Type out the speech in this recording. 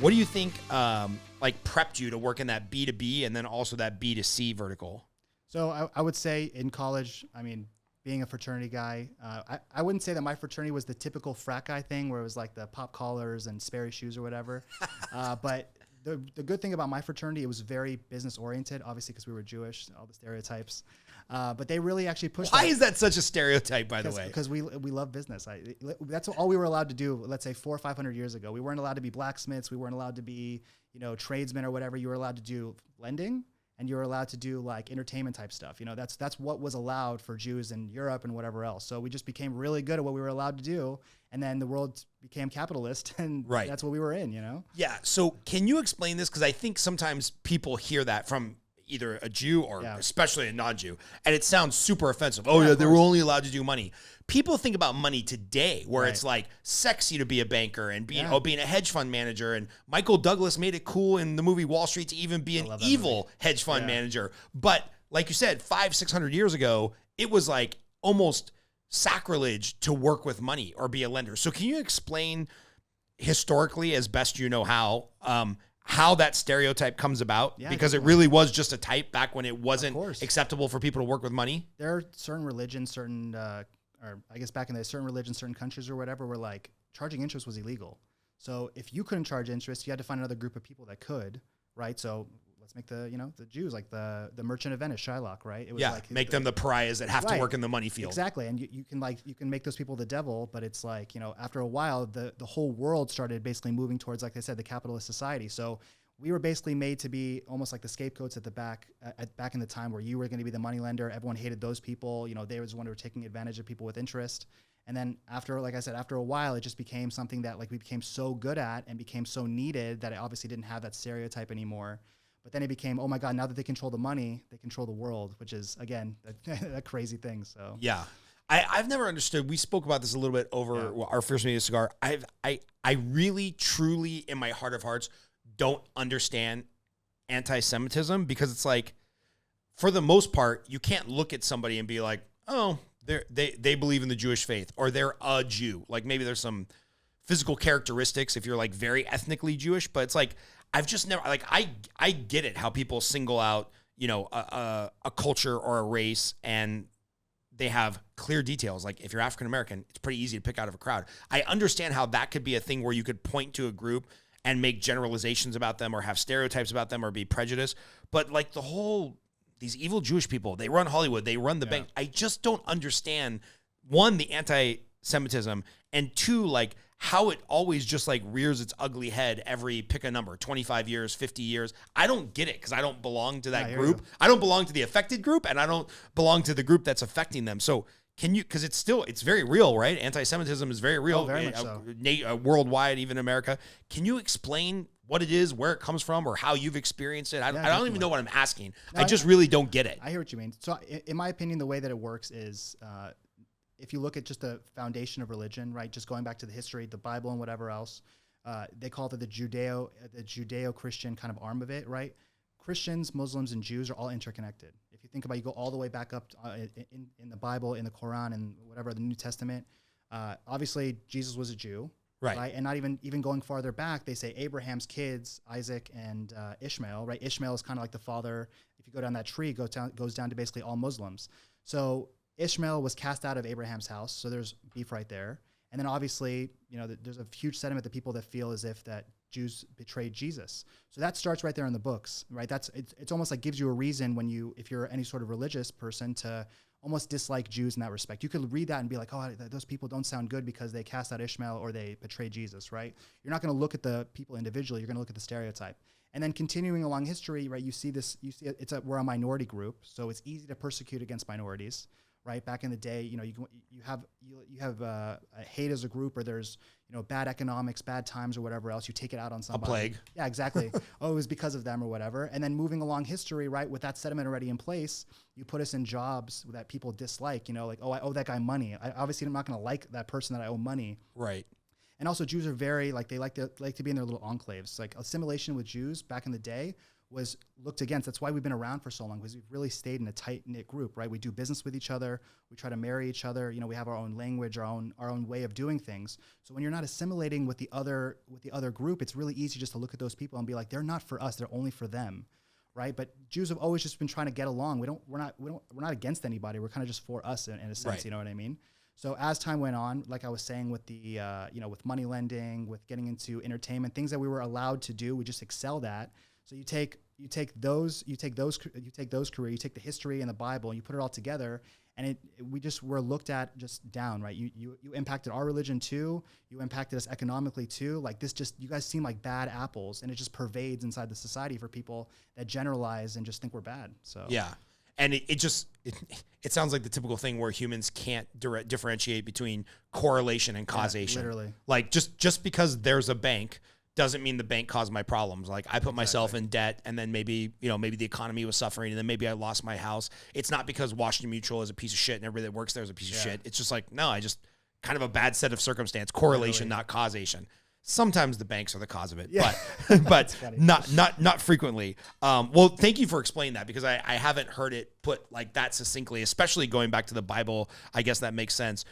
What do you think like prepped you to work in that B2B and then also that B2C vertical? So I would say in college, I mean, being a fraternity guy, I wouldn't say that my fraternity was the typical frat guy thing where it was like the pop collars and Sperry shoes or whatever. But the good thing about my fraternity, it was very business oriented, obviously because we were Jewish, all the stereotypes. But they really actually pushed. Why is that such a stereotype, by the way? Because we love business. That's all we were allowed to do. Let's say 400 or 500 years ago, we weren't allowed to be blacksmiths. We weren't allowed to be, tradesmen or whatever. You were allowed to do lending, and you were allowed to do like entertainment type stuff. That's what was allowed for Jews in Europe and whatever else. So we just became really good at what we were allowed to do, and then the world became capitalist, and that's what we were in. Yeah. So can you explain this? Because I think sometimes people hear that from either a Jew or especially a non-Jew, and it sounds super offensive. Oh yeah, they were only allowed to do money. People think about money today where it's like sexy to be a banker and being a hedge fund manager. And Michael Douglas made it cool in the movie Wall Street to even be an evil hedge fund manager. But like you said, 500-600 years ago, it was like almost sacrilege to work with money or be a lender. So can you explain historically, as best you know how that stereotype comes about? Because it really was just a type back when it wasn't acceptable for people to work with money. There are certain religions, or I guess back in the certain religions, certain countries or whatever, where like charging interest was illegal. So if you couldn't charge interest, you had to find another group of people that could, right? So let's make the Jews like the Merchant of Venice, Shylock, right? It was make them the pariahs that have to work in the money field. Exactly, and you can make those people the devil, but it's like after a while the whole world started basically moving towards, like I said, the capitalist society. So we were basically made to be almost like the scapegoats at the back in the time where you were going to be the money lender. Everyone hated those people. They were the one who were taking advantage of people with interest. And then after a while, it just became something that like we became so good at and became so needed that it obviously didn't have that stereotype anymore. But then it became, oh my God, now that they control the money, they control the world, which is, again, a crazy thing. So yeah. I've never understood. We spoke about this a little bit over our first meeting of Cigar. I really, truly, in my heart of hearts, don't understand anti-Semitism, because it's like, for the most part, you can't look at somebody and be like, oh, they believe in the Jewish faith, or they're a Jew. Like maybe there's some physical characteristics if you're like very ethnically Jewish, but it's like, I've just never, like, I get it how people single out, a culture or a race, and they have clear details. Like if you're African-American, it's pretty easy to pick out of a crowd. I understand how that could be a thing where you could point to a group and make generalizations about them or have stereotypes about them or be prejudiced. But like these evil Jewish people, they run Hollywood, they run the bank. I just don't understand, one, the anti-Semitism, and two, like how it always just like rears its ugly head every, pick a number, 25 years, 50 years. I don't get it because I don't belong to that group. I don't belong to the affected group, and I don't belong to the group that's affecting them. So can you, because it's very real, right? Anti-Semitism is very real, very much so. Worldwide, even America. Can you explain what it is, where it comes from, or how you've experienced it? I don't even know what I'm asking. No, I just really don't get it. I hear what you mean. So in my opinion, the way that it works is, if you look at just the foundation of religion, right, just going back to the history, the Bible and whatever else, they call it the Judeo-Christian kind of arm of it, right? Christians, Muslims, and Jews are all interconnected. If you think about it, you go all the way back up in the Bible, in the Quran, and whatever, the New Testament. Obviously, Jesus was a Jew, right? And not even going farther back, they say Abraham's kids, Isaac and Ishmael, right? Ishmael is kind of like the father. If you go down that tree, goes down to basically all Muslims. So Ishmael was cast out of Abraham's house, so there's beef right there. And then obviously, there's a huge sentiment that people that feel as if that Jews betrayed Jesus. So that starts right there in the books, right? It's almost like gives you a reason if you're any sort of religious person, to almost dislike Jews in that respect. You could read that and be like, oh, those people don't sound good because they cast out Ishmael or they betrayed Jesus, right? You're not going to look at the people individually. You're going to look at the stereotype. And then continuing along history, right? We're a minority group, so it's easy to persecute against minorities. Right, back in the day, you have hate as a group, or there's bad economics, bad times, or whatever else. You take it out on somebody. A plague. Yeah, exactly. Oh, it was because of them or whatever. And then moving along history, right, with that sentiment already in place, you put us in jobs that people dislike. Like, oh, I owe that guy money. Obviously, I'm not going to like that person that I owe money. Right. And also, Jews are very they like to be in their little enclaves. Like assimilation with Jews back in the day was looked against. That's why we've been around for so long, because we've really stayed in a tight knit group, right? We do business with each other. We try to marry each other. We have our own language, our own way of doing things. So when you're not assimilating with the other group, it's really easy just to look at those people and be like, they're not for us. They're only for them, right? But Jews have always just been trying to get along. We're not against anybody. We're kind of just for us in a sense. Right. You know what I mean? So as time went on, like I was saying with the with money lending, with getting into entertainment, things that we were allowed to do, we just excelled at. So you take those career, you take the history and the Bible, and you put it all together, and we just were looked at just down, right? You impacted our religion too, you impacted us economically too. Like you guys seem like bad apples, and it just pervades inside the society for people that generalize and just think we're bad. So yeah. And it sounds like the typical thing where humans can't differentiate between correlation and causation. Yeah, literally. Like just because there's a bank doesn't mean the bank caused my problems. Like I put myself in debt, and then maybe the economy was suffering, and then maybe I lost my house. It's not because Washington Mutual is a piece of shit and everybody that works there is a piece of shit. It's just like, no, I just kind of a bad set of circumstance, correlation, not causation. Sometimes the banks are the cause of it, but not frequently. Well, thank you for explaining that, because I haven't heard it put like that succinctly, especially going back to the Bible. I guess that makes sense.